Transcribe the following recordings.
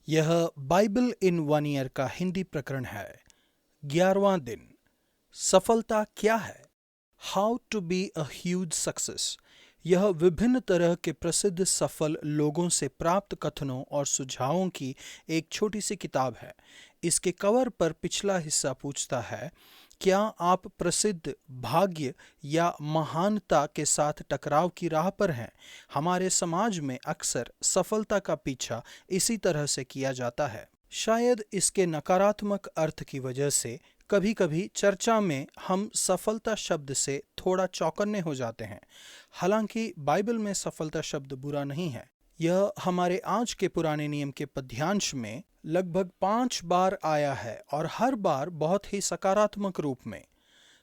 यह Bible in one year का हिंदी प्रकरण है। 11वां दिन। सफलता क्या है? How to be a huge success. यह विभिन्न तरह के प्रसिद्ध सफल लोगों से प्राप्त कथनों और सुझावों की एक छोटी सी किताब है। इसके कवर पर पिछला हिस्सा पूछता है, क्या आप प्रसिद्ध, भाग्य या महानता के साथ टकराव की राह पर हैं? हमारे समाज में अक्सर सफलता का पीछा इसी तरह से किया जाता है। शायद इसके नकारात्मक अर्थ की वजह से कभी कभी चर्चा में हम सफलता शब्द से थोड़ा चौकन्ने हो जाते हैं। हालांकि बाइबल में सफलता शब्द बुरा नहीं है। यह हमारे आज के पुराने नियम के पद्यांश में लगभग 5 बार आया है और हर बार बहुत ही सकारात्मक रूप में।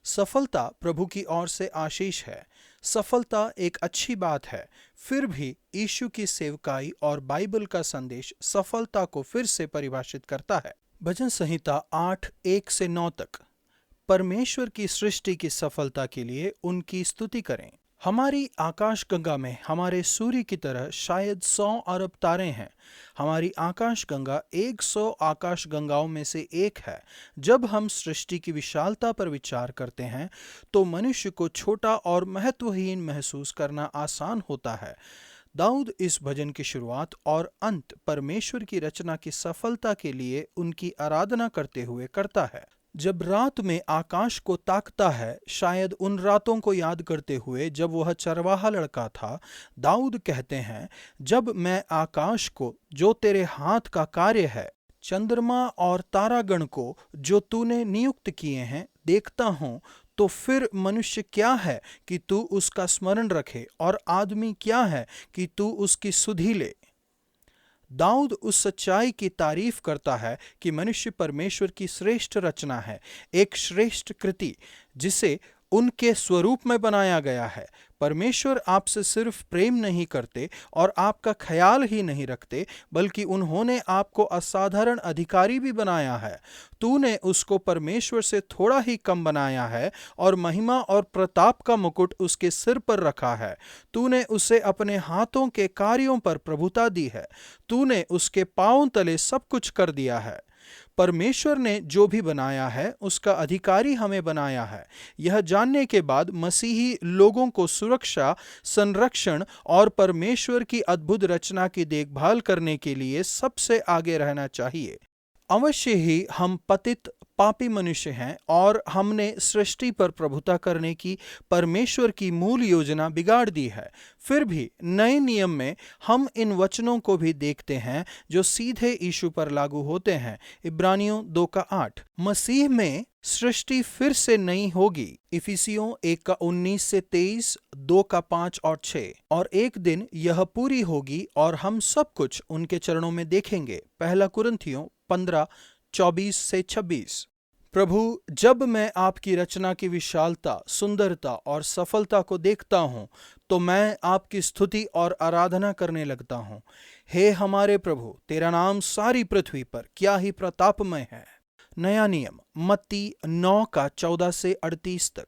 सफलता प्रभु की ओर से आशीष है। सफलता एक अच्छी बात है। फिर भी यीशु की सेवकाई और बाइबल का संदेश सफलता को फिर से परिभाषित करता है। भजन संहिता 8:1-9 तक। परमेश्वर की सृष्टि की सफलता के लिए उनकी स्तुति करें। हमारी आकाशगंगा में हमारे सूर्य की तरह शायद 100 अरब तारे हैं। हमारी आकाशगंगा 100 आकाशगंगाओं में से एक है। जब हम सृष्टि की विशालता पर विचार करते हैं तो मनुष्य को छोटा और महत्वहीन महसूस करना आसान होता है। दाऊद इस भजन की शुरुआत और अंत परमेश्वर की रचना की सफलता के लिए उनकी आराधना करते हुए करता है। जब रात में आकाश को ताकता है, शायद उन रातों को याद करते हुए जब वह चरवाहा लड़का था, दाऊद कहते हैं, जब मैं आकाश को जो तेरे हाथ का कार्य है, चंद्रमा और तारागण को जो तूने नियुक्त किए हैं देखता हूँ, तो फिर मनुष्य क्या है कि तू उसका स्मरण रखे और आदमी क्या है कि तू उसकी सुधि ले। दाऊद उस सच्चाई की तारीफ करता है कि मनुष्य परमेश्वर की श्रेष्ठ रचना है, एक श्रेष्ठ कृति जिसे उनके स्वरूप में बनाया गया है। परमेश्वर आपसे सिर्फ प्रेम नहीं करते और आपका ख्याल ही नहीं रखते, बल्कि उन्होंने आपको असाधारण अधिकारी भी बनाया है। तूने उसको परमेश्वर से थोड़ा ही कम बनाया है और महिमा और प्रताप का मुकुट उसके सिर पर रखा है। तूने उसे अपने हाथों के कार्यों पर प्रभुता दी है। तूने उसके पांवों तले सब कुछ कर दिया है। परमेश्वर ने जो भी बनाया है उसका अधिकारी हमें बनाया है। यह जानने के बाद मसीही लोगों को सुरक्षा, संरक्षण और परमेश्वर की अद्भुत रचना की देखभाल करने के लिए सबसे आगे रहना चाहिए। अवश्य ही हम पतित पापी मनुष्य हैं और हमने सृष्टि पर प्रभुता करने की परमेश्वर की मूल योजना बिगाड़ दी है। फिर भी नए नियम में हम इन वचनों को भी देखते हैं जो सीधे यीशु पर लागू होते हैं। इब्रानियों 2:8। मसीह में सृष्टि फिर से नई होगी। इफिसियों 1:19-23, 2:5 और 6। और एक दिन यह पूरी होगी और हम सब कुछ उनके चरणों में देखेंगे। 1 कुरिन्थियों 15:24-26। प्रभु, जब मैं आपकी रचना की विशालता, सुंदरता और सफलता को देखता हूँ तो मैं आपकी स्तुति और आराधना करने लगता हूँ। हे हमारे प्रभु, तेरा नाम सारी पृथ्वी पर क्या ही प्रतापमय है। नया नियम मत्ती 9:14-38 तक।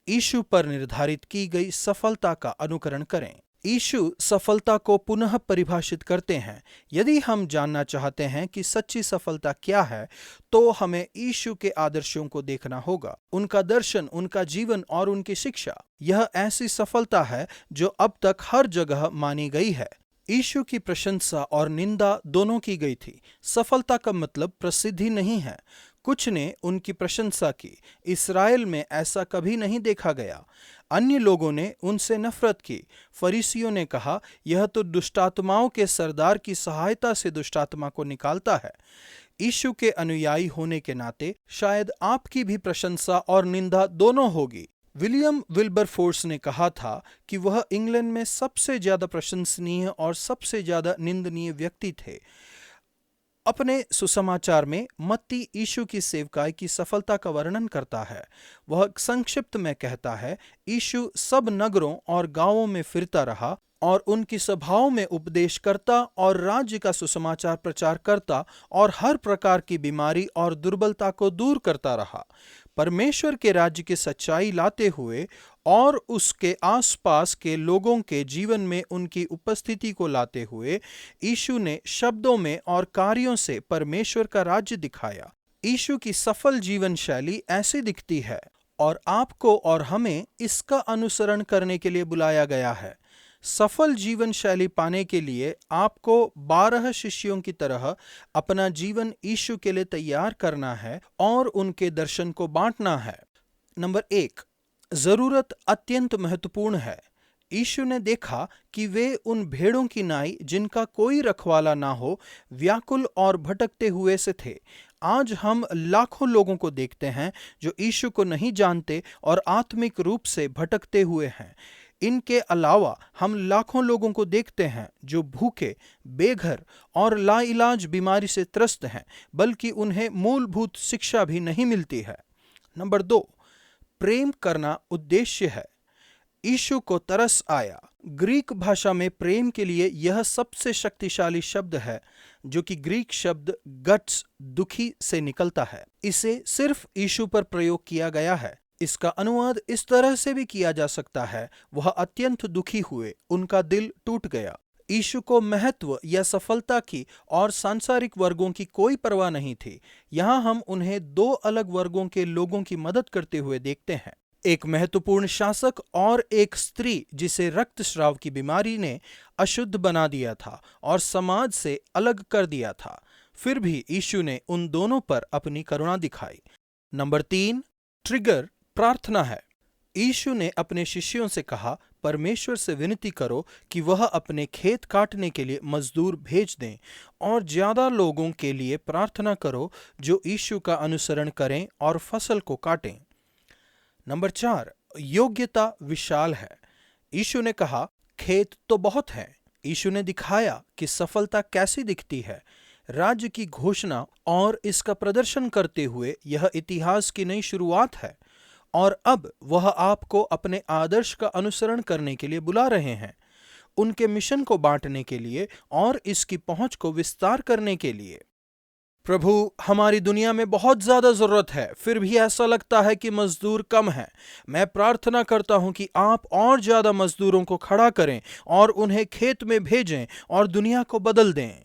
यीशु पर निर्धारित की गई सफलता का अनुकरण करें। यीशु सफलता को पुनः परिभाषित करते हैं। यदि हम जानना चाहते हैं कि सच्ची सफलता क्या है, तो हमें यीशु के आदर्शों को देखना होगा, उनका दर्शन, उनका जीवन और उनकी शिक्षा। यह ऐसी सफलता है जो अब तक हर जगह मानी गई है। यीशु की प्रशंसा और निंदा दोनों की गई थी। सफलता का मतलब प्रसिद्धि नहीं है। कुछ ने उनकी प्रशंसा की। इस्राएल में ऐसा कभी नहीं देखा गया। अन्य लोगों ने उनसे नफरत की। फरीसियों ने कहा, यह तो दुष्टात्माओं के सरदार की सहायता से दुष्टात्मा को निकालता है। यीशु के अनुयायी होने के नाते शायद आपकी भी प्रशंसा और निंदा दोनों होगी। विलियम विल्बरफोर्स ने कहा था कि वह इंग्लैंड में सबसे ज्यादा प्रशंसनीय और सबसे ज्यादा निंदनीय व्यक्ति थे। अपने सुसमाचार में मत्ती यीशु की सेवकाई की सफलता का वर्णन करता है। वह संक्षिप्त में कहता है, यीशु सब नगरों और गांवों में फिरता रहा और उनकी सभाओं में उपदेश करता और राज्य का सुसमाचार प्रचार करता और हर प्रकार की बीमारी और दुर्बलता को दूर करता रहा। परमेश्वर के राज्य की सच्चाई लाते हुए और उसके आसपास के लोगों के जीवन में उनकी उपस्थिति को लाते हुए यीशु ने शब्दों में और कार्यों से परमेश्वर का राज्य दिखाया। यीशु की सफल जीवन शैली ऐसी दिखती है और आपको और हमें इसका अनुसरण करने के लिए बुलाया गया है। सफल जीवन शैली पाने के लिए आपको 12 शिष्यों की तरह अपना जीवन यीशु के लिए तैयार करना है और उनके दर्शन को बांटना है। नंबर 1, जरूरत अत्यंत महत्वपूर्ण है। यीशु ने देखा कि वे उन भेड़ों की नाई जिनका कोई रखवाला ना हो, व्याकुल और भटकते हुए से थे। आज हम लाखों लोगों को देखते हैं जो यीशु को नहीं जानते और आत्मिक रूप से भटकते हुए हैं। इनके अलावा हम लाखों लोगों को देखते हैं जो भूखे, बेघर और लाइलाज बीमारी से त्रस्त हैं, बल्कि उन्हें मूलभूत शिक्षा भी नहीं मिलती है। नंबर 2, प्रेम करना उद्देश्य है। यीशु को तरस आया। ग्रीक भाषा में प्रेम के लिए यह सबसे शक्तिशाली शब्द है, जो कि ग्रीक शब्द गट्स, दुखी से निकलता है। इसे सिर्फ यीशु पर प्रयोग किया गया है। इसका अनुवाद इस तरह से भी किया जा सकता है, वह अत्यंत दुखी हुए, उनका दिल टूट गया। यीशु को महत्व या सफलता की और सांसारिक वर्गों की कोई परवाह नहीं थी। यहाँ हम उन्हें 2 अलग वर्गों के लोगों की मदद करते हुए देखते हैं, एक महत्वपूर्ण शासक और एक स्त्री जिसे रक्तस्राव की बीमारी ने अशुद्ध बना दिया था और समाज से अलग कर दिया था। फिर भी यीशु ने उन दोनों पर अपनी करुणा दिखाई। नंबर 3, ट्रिगर प्रार्थना है। यीशु ने अपने शिष्यों से कहा, परमेश्वर से विनती करो कि वह अपने खेत काटने के लिए मजदूर भेज दें, और ज्यादा लोगों के लिए प्रार्थना करो जो यीशु का अनुसरण करें और फसल को काटें। नंबर 4, योग्यता विशाल है। यीशु ने कहा, खेत तो बहुत है। यीशु ने दिखाया कि सफलता कैसी दिखती है। राज्य की घोषणा और इसका प्रदर्शन करते हुए यह इतिहास की नई शुरुआत है, और अब वह आपको अपने आदर्श का अनुसरण करने के लिए बुला रहे हैं, उनके मिशन को बांटने के लिए और इसकी पहुंच को विस्तार करने के लिए। प्रभु, हमारी दुनिया में बहुत ज्यादा जरूरत है, फिर भी ऐसा लगता है कि मजदूर कम हैं। मैं प्रार्थना करता हूं कि आप और ज्यादा मजदूरों को खड़ा करें और उन्हें खेत में भेजें और दुनिया को बदल दें।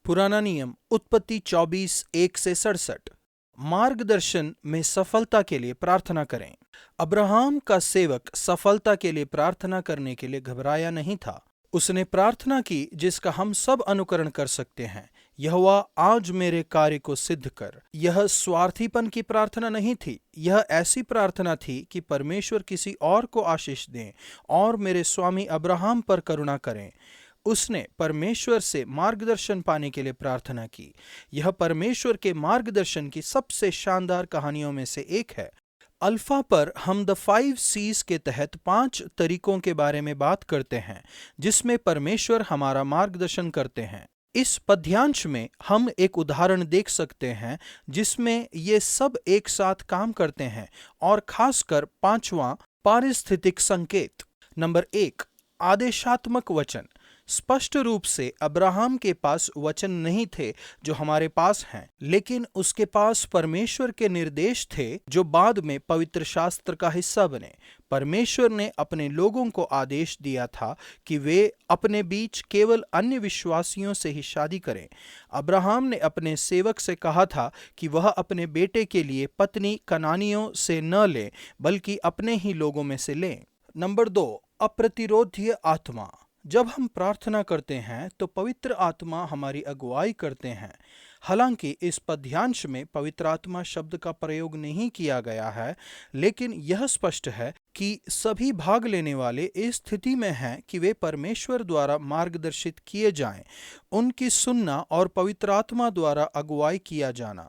पुराना नियम, उत्पत्ति 24:1-67। मार्गदर्शन में सफलता के लिए प्रार्थना करें। अब्राहम का सेवक सफलता के लिए प्रार्थना करने के लिए घबराया नहीं था। उसने प्रार्थना की जिसका हम सब अनुकरण कर सकते हैं, यहोवा आज मेरे कार्य को सिद्ध कर। यह स्वार्थीपन की प्रार्थना नहीं थी, यह ऐसी प्रार्थना थी कि परमेश्वर किसी और को आशीष दें और मेरे स्वामी अब्राहम पर करुणा करें। उसने परमेश्वर से मार्गदर्शन पाने के लिए प्रार्थना की। यह परमेश्वर के मार्गदर्शन की सबसे शानदार कहानियों में से एक है। अल्फा पर हम द 5 C's के तहत 5 तरीकों के बारे में बात करते हैं जिसमें परमेश्वर हमारा मार्गदर्शन करते हैं। इस पद्यांश में हम एक उदाहरण देख सकते हैं जिसमें ये सब एक साथ काम करते हैं, और खासकर 5वां, पारिस्थितिक संकेत। नंबर 1, आदेशात्मक वचन। स्पष्ट रूप से अब्राहम के पास वचन नहीं थे जो हमारे पास हैं, लेकिन उसके पास परमेश्वर के निर्देश थे जो बाद में पवित्र शास्त्र का हिस्सा बने। परमेश्वर ने अपने लोगों को आदेश दिया था कि वे अपने बीच केवल अन्य विश्वासियों से ही शादी करें। अब्राहम ने अपने सेवक से कहा था कि वह अपने बेटे के लिए पत्नी कनानियों से न ले, बल्कि अपने ही लोगों में से लें। नंबर 2, अप्रतिरोध्य आत्मा। जब हम प्रार्थना करते हैं तो पवित्र आत्मा हमारी अगुवाई करते हैं। हालांकि इस पद्यांश में पवित्र आत्मा शब्द का प्रयोग नहीं किया गया है, लेकिन यह स्पष्ट है कि सभी भाग लेने वाले इस स्थिति में हैं कि वे परमेश्वर द्वारा मार्गदर्शित किए जाएं, उनकी सुनना और पवित्र आत्मा द्वारा अगुवाई किया जाना।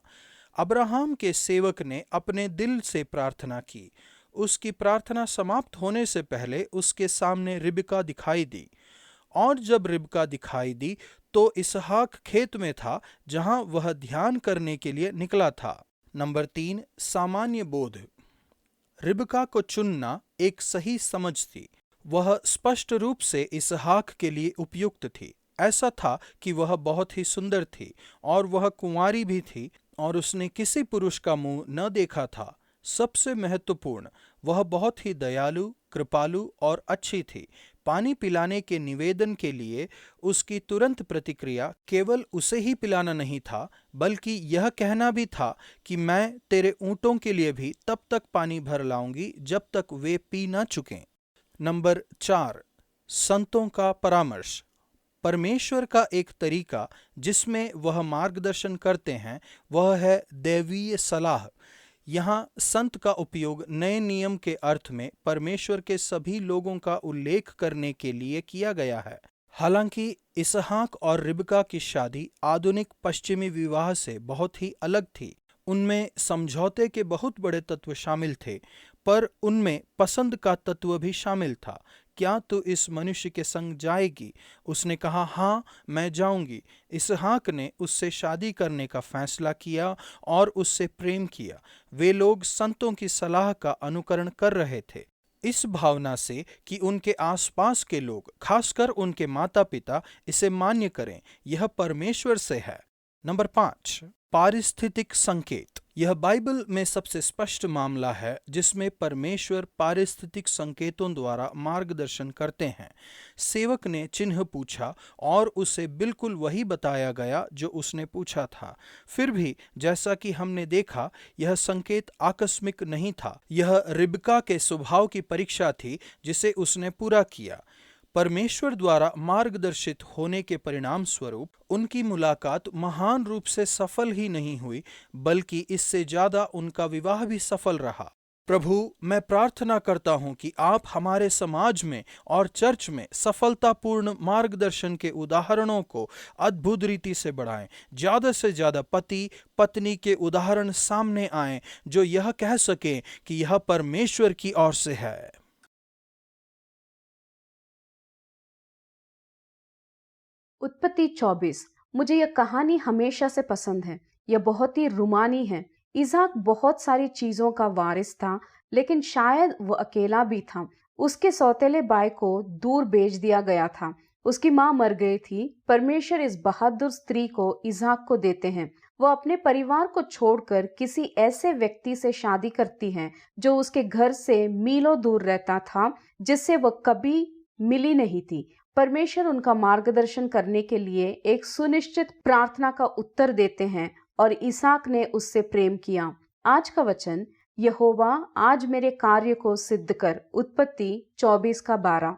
अब्राहम के सेवक ने अपने दिल से प्रार्थना की। उसकी प्रार्थना समाप्त होने से पहले उसके सामने रिबका दिखाई दी, और जब रिबका दिखाई दी तो इसहाक खेत में था जहां वह ध्यान करने के लिए निकला था। नंबर 3, सामान्य बोध। रिबका को चुनना एक सही समझ थी। वह स्पष्ट रूप से इसहाक के लिए उपयुक्त थी। ऐसा था कि वह बहुत ही सुंदर थी और वह कुंवारी भी थी और उसने किसी पुरुष का मुंह न देखा था। सबसे महत्वपूर्ण, वह बहुत ही दयालु, कृपालु और अच्छी थी। पानी पिलाने के निवेदन के लिए उसकी तुरंत प्रतिक्रिया केवल उसे ही पिलाना नहीं था, बल्कि यह कहना भी था कि मैं तेरे ऊँटों के लिए भी तब तक पानी भर लाऊंगी जब तक वे पी न चुकें। नंबर 4, संतों का परामर्श। परमेश्वर का एक तरीका जिसमें वह मार्गदर्शन करते हैं वह है दैवीय सलाह। यहाँ संत का उपयोग नए नियम के अर्थ में परमेश्वर के सभी लोगों का उल्लेख करने के लिए किया गया है। हालांकि इसहाक और रिबका की शादी आधुनिक पश्चिमी विवाह से बहुत ही अलग थी। उनमें समझौते के बहुत बड़े तत्व शामिल थे, पर उनमें पसंद का तत्व भी शामिल था। क्या तू इस मनुष्य के संग जाएगी? उसने कहा, हाँ, मैं जाऊंगी। इसहाक ने उससे शादी करने का फैसला किया और उससे प्रेम किया। वे लोग संतों की सलाह का अनुकरण कर रहे थे, इस भावना से कि उनके आसपास के लोग, खासकर उनके माता पिता, इसे मान्य करें। यह परमेश्वर से है। नंबर 5, पारिस्थितिक संकेत। यह बाइबल में सबसे स्पष्ट मामला है जिसमें परमेश्वर पारिस्थितिक संकेतों द्वारा मार्गदर्शन करते हैं। सेवक ने चिन्ह पूछा और उसे बिल्कुल वही बताया गया जो उसने पूछा था। फिर भी जैसा कि हमने देखा, यह संकेत आकस्मिक नहीं था। यह रिबका के स्वभाव की परीक्षा थी जिसे उसने पूरा किया। परमेश्वर द्वारा मार्गदर्शित होने के परिणाम स्वरूप उनकी मुलाकात महान रूप से सफल ही नहीं हुई, बल्कि इससे ज्यादा उनका विवाह भी सफल रहा। प्रभु, मैं प्रार्थना करता हूं कि आप हमारे समाज में और चर्च में सफलतापूर्ण मार्गदर्शन के उदाहरणों को अद्भुत रीति से बढ़ाएं। ज्यादा से ज्यादा पति पत्नी के उदाहरण सामने आएं जो यह कह सकें कि यह परमेश्वर की ओर से है। उत्पत्ति 24। मुझे यह कहानी हमेशा से पसंद है। यह बहुत ही रुमानी है। इसाक बहुत सारी चीजों का वारिस था, लेकिन शायद वो अकेला भी था। उसके सौतेले भाई को दूर भेज दिया गया था। उसकी माँ मर गई थी। परमेश्वर इस बहादुर स्त्री को इसाक को देते हैं। वो अपने परिवार को छोड़कर किसी ऐसे व्यक्ति से शादी करती है जो उसके घर से मीलों दूर रहता था, जिससे वह कभी मिली नहीं थी। परमेश्वर उनका मार्गदर्शन करने के लिए एक सुनिश्चित प्रार्थना का उत्तर देते हैं और इसहाक ने उससे प्रेम किया। आज का वचन, यहोवा आज मेरे कार्य को सिद्ध कर। उत्पत्ति 24 का 12।